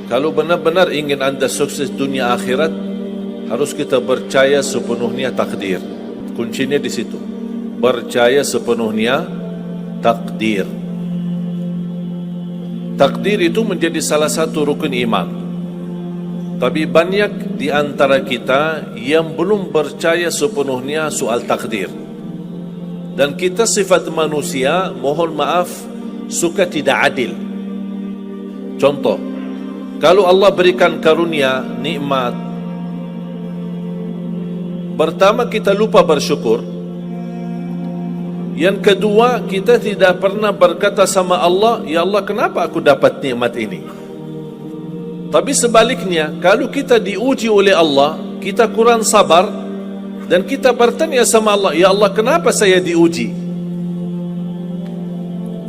Kalau benar-benar ingin anda sukses dunia akhirat, harus kita percaya sepenuhnya takdir. Kuncinya di situ. Percaya sepenuhnya takdir. Takdir itu menjadi salah satu rukun iman. Tapi banyak di antara kita yang belum percaya sepenuhnya soal takdir. Dan kita sifat manusia, mohon maaf, suka tidak adil. Contoh, kalau Allah berikan karunia, nikmat, pertama kita lupa bersyukur. Yang kedua, kita tidak pernah berkata sama Allah, ya Allah, kenapa aku dapat nikmat ini? Tapi sebaliknya, kalau kita diuji oleh Allah, kita kurang sabar, dan kita bertanya sama Allah, ya Allah, kenapa saya diuji?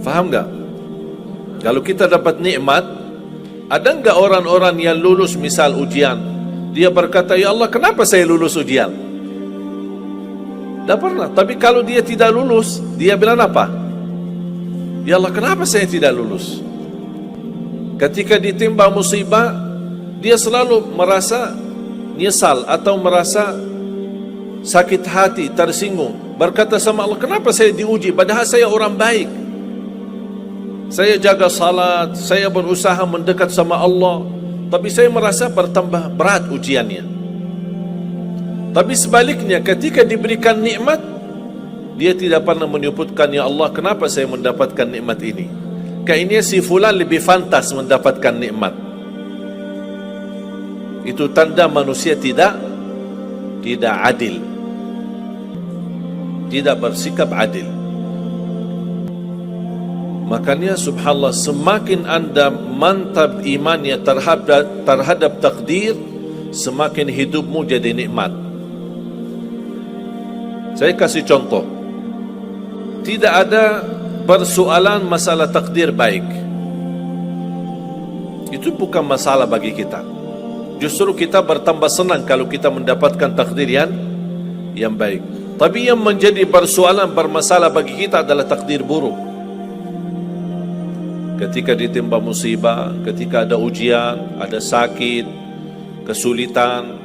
Faham tak? Kalau kita dapat nikmat, ada enggak orang-orang yang lulus misal ujian, dia berkata, ya Allah, kenapa saya lulus ujian? Tak pernah. Tapi kalau dia tidak lulus, dia bilang apa? Ya Allah, kenapa saya tidak lulus? Ketika ditimpa musibah, dia selalu merasa nyesal atau merasa sakit hati, tersinggung, berkata sama Allah, kenapa saya diuji padahal saya orang baik, saya jaga salat, saya berusaha mendekat sama Allah, tapi saya merasa bertambah berat ujiannya. Tapi sebaliknya, ketika diberikan nikmat, dia tidak pernah menyebutkan, ya Allah, kenapa saya mendapatkan nikmat ini? Kayaknya si fulan lebih fantas mendapatkan nikmat. Itu tanda manusia tidak adil, tidak bersikap adil. Makanya subhanallah, semakin anda mantap imannya terhadap takdir, semakin hidupmu jadi nikmat. Saya kasih contoh. Tidak ada persoalan masalah takdir baik. Itu bukan masalah bagi kita. Justru kita bertambah senang kalau kita mendapatkan takdir yang baik. Tapi yang menjadi persoalan bermasalah bagi kita adalah takdir buruk. Ketika ditimpa musibah, ketika ada ujian, ada sakit, kesulitan,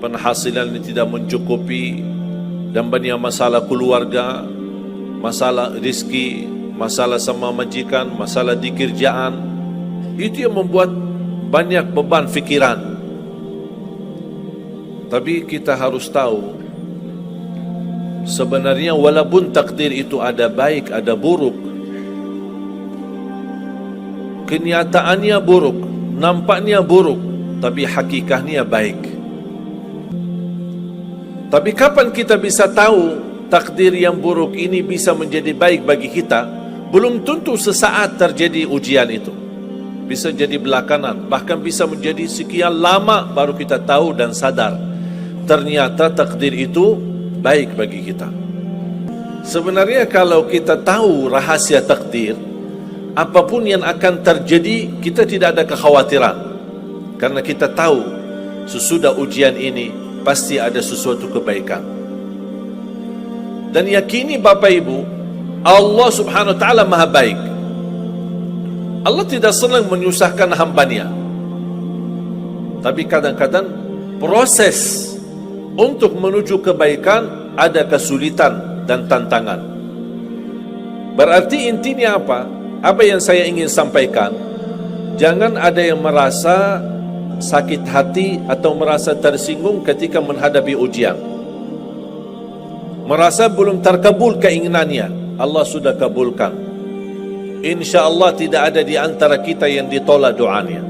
penghasilan yang tidak mencukupi, dan banyak masalah keluarga, masalah rezeki, masalah sama majikan, masalah di kerjaan, itu yang membuat banyak beban fikiran. Tapi kita harus tahu, sebenarnya walaupun takdir itu ada baik, ada buruk, kenyataannya buruk, nampaknya buruk, tapi hakikatnya baik. Tapi kapan kita bisa tahu takdir yang buruk ini bisa menjadi baik bagi kita? Belum tentu sesaat terjadi ujian itu. Bisa jadi belakangan, bahkan bisa menjadi sekian lama baru kita tahu dan sadar ternyata takdir itu baik bagi kita. Sebenarnya kalau kita tahu rahasia takdir, apapun yang akan terjadi, kita tidak ada kekhawatiran. Karena kita tahu sesudah ujian ini pasti ada sesuatu kebaikan. Dan yakini Bapak Ibu, Allah subhanahu wa ta'ala maha baik. Allah tidak senang menyusahkan hambanya. Tapi kadang-kadang proses untuk menuju kebaikan ada kesulitan dan tantangan. Berarti intinya apa? Apa yang saya ingin sampaikan, jangan ada yang merasa sakit hati atau merasa tersinggung ketika menghadapi ujian, merasa belum terkabul keinginannya. Allah sudah kabulkan. InsyaAllah tidak ada di antara kita yang ditolak doanya.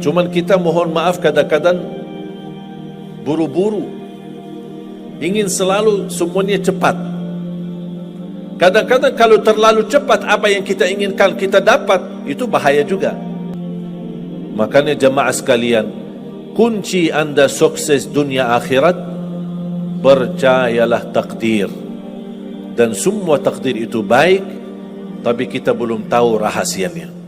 Cuman kita mohon maaf kadang-kadang buru-buru, ingin selalu semuanya cepat. Kadang-kadang kalau terlalu cepat apa yang kita inginkan kita dapat, itu bahaya juga. Makanya jemaah sekalian, kunci anda sukses dunia akhirat, percayalah takdir. Dan semua takdir itu baik, tapi kita belum tahu rahasianya.